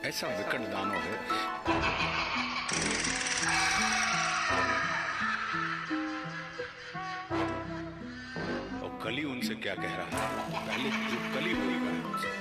ऐसा विकट दानव है। और कली उनसे क्या कह रहा है, पहले जो कली हुई है उनसे।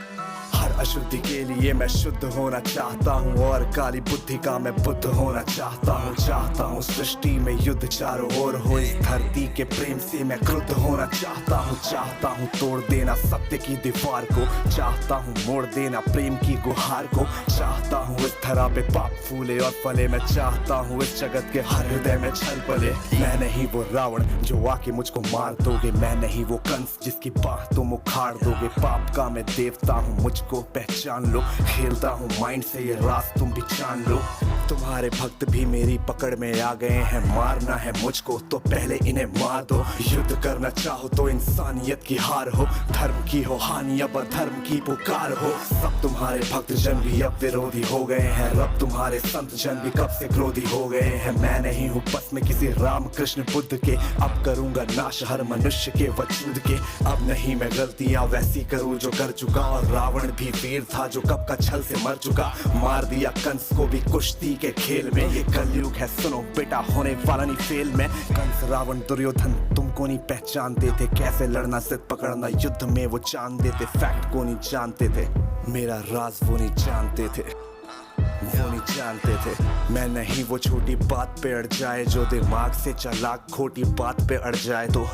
हर अशुद्धि के लिए मैं शुद्ध होना चाहता हूँ और काली बुद्धि का मैं बुद्ध होना चाहता हूँ सृष्टि में युद्ध चारों ओर हो, इस धरती के प्रेम से मैं क्रुद्ध होना चाहता हूँ तोड़ देना सत्य की दीवार को, चाहता हूँ मोड़ देना प्रेम की गुहार को, चाहता हूँ इस धरा पे पाप फूले और फले, मैं चाहता हूँ इस जगत के हर हृदय में छल पले। मैं नहीं वो रावण जो आके मुझको मार दोगे, मैं नहीं वो कंस जिसकी बाह तुम उखाड़ दोगे, पाप का मैं देवता हूँ मुझको पहचान लो, खेलता हूँ माइंड से ये राज तुम भी जान लो। तुम्हारे भक्त भी मेरी पकड़ में आ गए हैं, मारना है मुझको तो पहले इन्हें मार दो। युद्ध करना चाहो तो इंसानियत की हार हो, धर्म की हो हानि अब धर्म की पुकार हो। सब तुम्हारे भक्त जन भी अब विरोधी हो गए हैं, रब तुम्हारे संत जन भी कब से क्रोधी हो गए हैं। मैं नहीं हूँ बस में किसी राम कृष्ण बुद्ध के, अब करूंगा नाश हर मनुष्य के वजूद के। अब नहीं मैं गलतियां वैसी करूँ जो कर चुका, और रावण भी वीर था जो कब का छल से मर चुका, मार दिया कंस को भी कुश्ती के खेल में। ये कलयुग है सुनो बेटा, होने वाला नहीं फेल में। कंस रावण दुर्योधन तुमको नहीं पहचानते थे, कैसे लड़ना जिद पकड़ना युद्ध में वो जान देते, फैक्ट को नहीं जानते थे, मेरा राज वो नहीं जानते थे, वो नहीं जानते थे। मैं नहीं वो छोटी बात पे अड़ जाए जो दिमाग से चालाक खोटी बात पे अड़ जाए, तो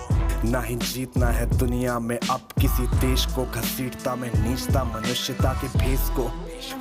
ना ही जीतना है दुनिया में अब किसी देश को, घसीटता मैं नीचता मनुष्यता के भेष को।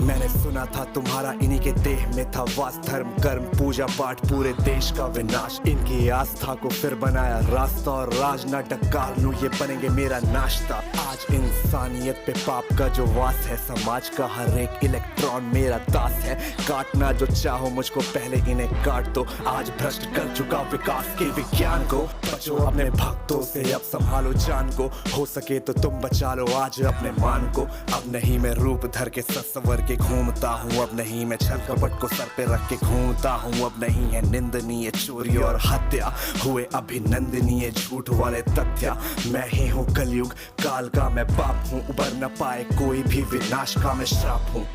मैंने सुना था तुम्हारा इन्हीं के देह में था वास, धर्म कर्म पूजा पाठ पूरे देश का विनाश, इनकी आस्था को फिर बनाया रास्ता, और राज ना डकार लूं ये बनेंगे मेरा नाश्ता। आज इंसानियत पे पाप का जो वास है, समाज का हर एक इलेक्ट्रॉन मेरा दास है, काटना जो चाहो मुझको पहले इन्हें काट दो। आज भ्रष्ट कर चुका विकास के विज्ञान को, बचो अपने भक्तों से अब संभालो जान को, हो सके तो तुम बचा लो आज अपने मान को। अब नहीं मैं रूप धर के सत्सवर के घूमता हूँ, अब नहीं मैं छल कपट को सर पे रख के घूमता हूँ, अब नहीं है निंदनीय चोरी और हत्या, हुए अभिनंदनीय झूठ वाले तथ्य। मैं ही हूँ कलयुग काल का मैं बाप हूँ, उबर न पाए कोई भी, विनाश का मैं श्राप हूँ,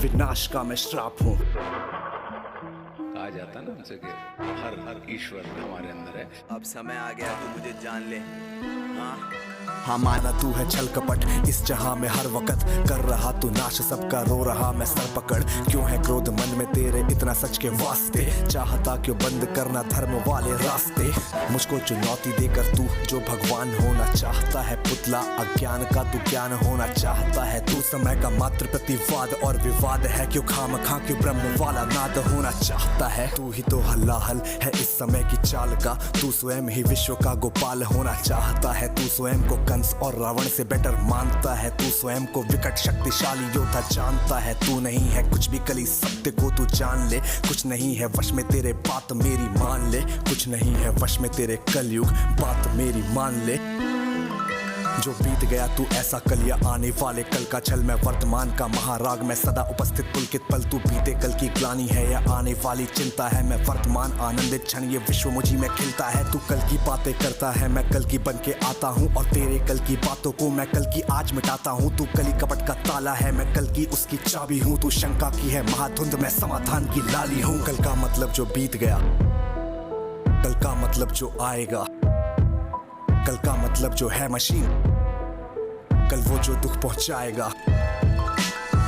विनाश का मैं श्राप हूँ। कहा जाता ना उनसे कि हर ईश्वर हमारे अंदर है। अब समय आ गया तू मुझे जान ले। हाँ माना तू है छल कपट इस जहां में हर वक्त कर रहा तू नाश, सबका रो रहा मैं सर पकड़, क्यों है क्रोध मन में तेरे इतना सच के वास्ते, चाहता क्यों बंद करना धर्म वाले रास्ते। मुझको चुनौती देकर तू जो भगवान होना चाहता है, पुतला अज्ञान का तू ज्ञान होना चाहता है, तू समय का मात्र प्रतिवाद और विवाद है, क्यों खामखा क्यों ब्रह्म वाला नाद होना चाहता है। तू ही तो हल्लाहल है इस समय की चाल का, तू स्वयं ही विश्व का गोपाल होना चाहता है, तू स्वयं को कंस और रावण से बेटर मानता है, तू स्वयं को विकट शक्तिशाली योद्धा जानता है। तू नहीं है कुछ भी कली सत्य को तू जान ले, कुछ नहीं है वश में तेरे बात मेरी मान ले, कुछ नहीं है वश में तेरे कलयुग बात मेरी मान ले। जो बीत गया तू ऐसा कल या आने वाले कल का छल, मैं वर्तमान का महाराग मैं सदा उपस्थित पुलकित पल, तू बीते कल की ग्लानि है या आने वाली चिंता है, मैं वर्तमान आनंदित क्षण ये विश्व मुझी में खिलता है। तू कल की बातें करता है मैं कल की बन के आता हूँ, और तेरे कल की बातों को मैं कल की आज मिटाता हूँ। तू कली कपट का ताला है मैं कल की उसकी चाबी हूँ, तू शंका की है महाधुंध मैं समाधान की लाली हूँ। कल का मतलब जो बीत गया, कल का मतलब जो आएगा, कल का मतलब जो है मशीन, कल वो जो दुख पहुंचाएगा।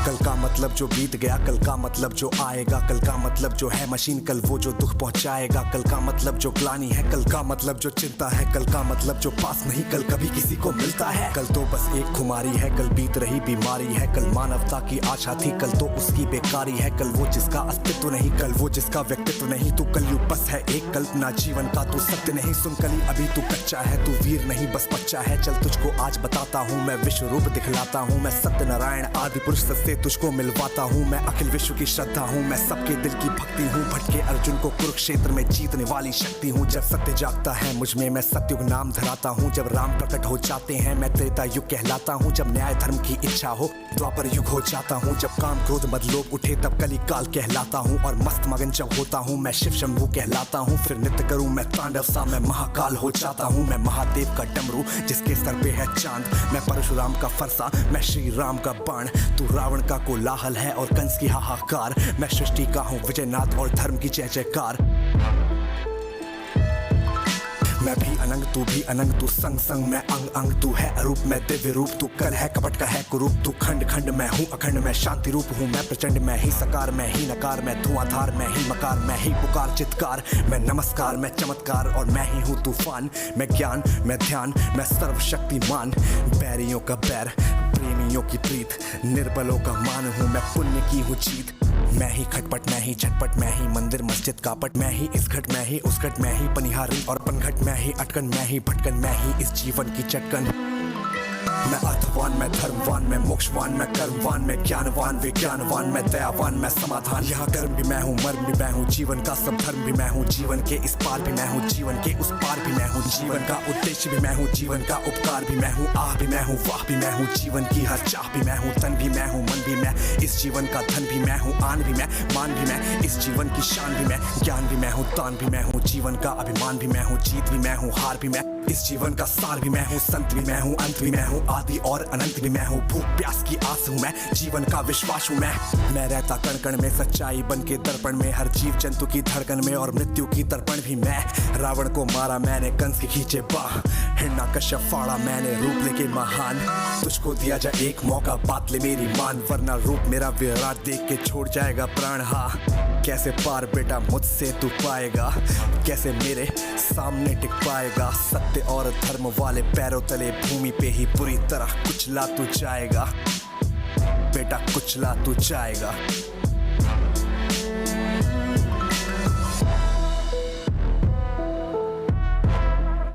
कल का मतलब जो बीत गया, कल का मतलब जो आएगा, कल का मतलब जो है मशीन, कल वो जो दुख पहुंचाएगा। कल का मतलब जो ग्लानि है, कल का मतलब जो चिंता है, कल का मतलब जो पास नहीं कल कभी किसी को मिलता है। कल तो बस एक खुमारी है, कल बीत रही बीमारी है, कल मानवता की आशा थी, कल तो उसकी बेकारी है। कल वो जिसका अस्तित्व नहीं, कल वो जिसका व्यक्तित्व नहीं, तू कलयुग बस है एक कल्पना जीवन का तू सत्य नहीं। सुन कली अभी तू कच्चा है, तू वीर नहीं बस बच्चा है, चल तुझको आज बताता हूँ मैं विश्व रूप दिखलाता हूँ, मैं सत्यनारायण आदि पुरुष से तुझको मिलवाता हूँ, मैं अखिल विश्व की श्रद्धा हूँ, मैं सबके दिल की भक्ति हूँ, भटके अर्जुन को कुरुक्षेत्र में जीतने वाली शक्ति हूँ। जब सत्य जागता है मुझ में मैं सत्युग नाम धराता हूँ, जब राम प्रकट हो जाते हैं मैं त्रेता युग कहलाता हूँ, जब न्याय धर्म की इच्छा हो द्वापर युग हो जाता हूँ, जब काम क्रोध मद लोभ उठे तब कली काल कहलाता हूँ, और मस्त मगन जब होता हूँ मैं शिव शंभू कहलाता हूँ। फिर नित्य करूँ मैं तांडव सा मैं महाकाल हो जाता हूँ, मैं महादेव का डमरू जिसके सर पे है चांद, मैं परशुराम का फरसा मैं श्री राम का बाण, तू रावण का कोलाहल है और कंस की हाहाकार। मैं सृष्टि का हूँ विजयनाथ और धर्म की जय जयकार। मैं भी अनंग तू भी अनंग, तू संग संग मैं अंग अंग, तू है अरूप मैं दिव्य रूप, तू कल है कपट का है कुरूप, तू खंड खंड मैं हूँ अखंड, मैं शांति रूप हूँ मैं प्रचंड, मैं ही सकार मैं ही नकार, मैं धुआंधार मैं ही मकार, मैं ही पुकार चित्कार, मैं नमस्कार मैं चमत्कार और मैं ही हूँ तूफान। मैं ज्ञान मैं ध्यान मैं सर्वशक्तिमान, बैरियों का बैर प्रेमियों की प्रीत, निर्बलों का मान हूँ मैं पुण्य की हूँ जीत। मैं ही खटपट मैं ही झटपट, मैं ही मंदिर मस्जिद कापट, मैं ही इस घट मैं ही उस घट, मैं ही पनिहारी और पनघट, मैं ही अटकन मैं ही भटकन, मैं ही इस जीवन की चटकन। मैं अर्थवान मैं धर्मवान मैं मोक्षवान मैं कर्मवान, मैं ज्ञानवान विज्ञानवान मैं दयावान मैं समाधान। यहाँ कर्म भी मैं हूँ मर्म भी मैं हूँ, जीवन का सब धर्म भी मैं हूँ, जीवन के इस पार भी मैं हूँ, जीवन के उस पार भी मैं हूँ, जीवन का उद्देश्य भी मैं हूँ, जीवन का उपकार भी मैं हूँ, आह भी मैं हूँ वाह भी मैं हूँ, जीवन की हर चाह भी मैं हूँ, तन भी मैं हूँ मन भी मैं, इस जीवन का धन भी मैं हूँ, आन भी मैं मान भी मैं, इस जीवन की शान भी मैं, ज्ञान भी मैं हूँ तान भी मैं हूँ, जीवन का अभिमान भी मैं हूँ, जीत भी मैं हूँ हार भी मैं, इस जीवन का सार भी मैं हूँ, संत भी मैं हूँ अंत भी मैं हूँ, आदि और अनंत भी मैं हूँ, भूख प्यास की आस हूँ मैं, जीवन का विश्वास हूँ मैं रहता कण कण में सच्चाई बन के दर्पण में, हर जीव जंतु की धड़कन में और मृत्यु की तर्पण भी मैं। रावण को मारा मैंने कंस की खींचे बाह, हिरण्यकश्यप फाड़ा मैंने रूप लेके महान, तुझको दिया जाए एक मौका बात ले मेरी मान, वरना रूप मेरा विराट देख के छोड़ जाएगा प्राण। हाँ कैसे पार बेटा मुझसे तू पाएगा, कैसे मेरे सामने टिक पाएगा, सत्य और धर्म वाले पैरों तले भूमि पे ही बुरी तरह कुचला तू जाएगा बेटा कुचला तू जाएगा।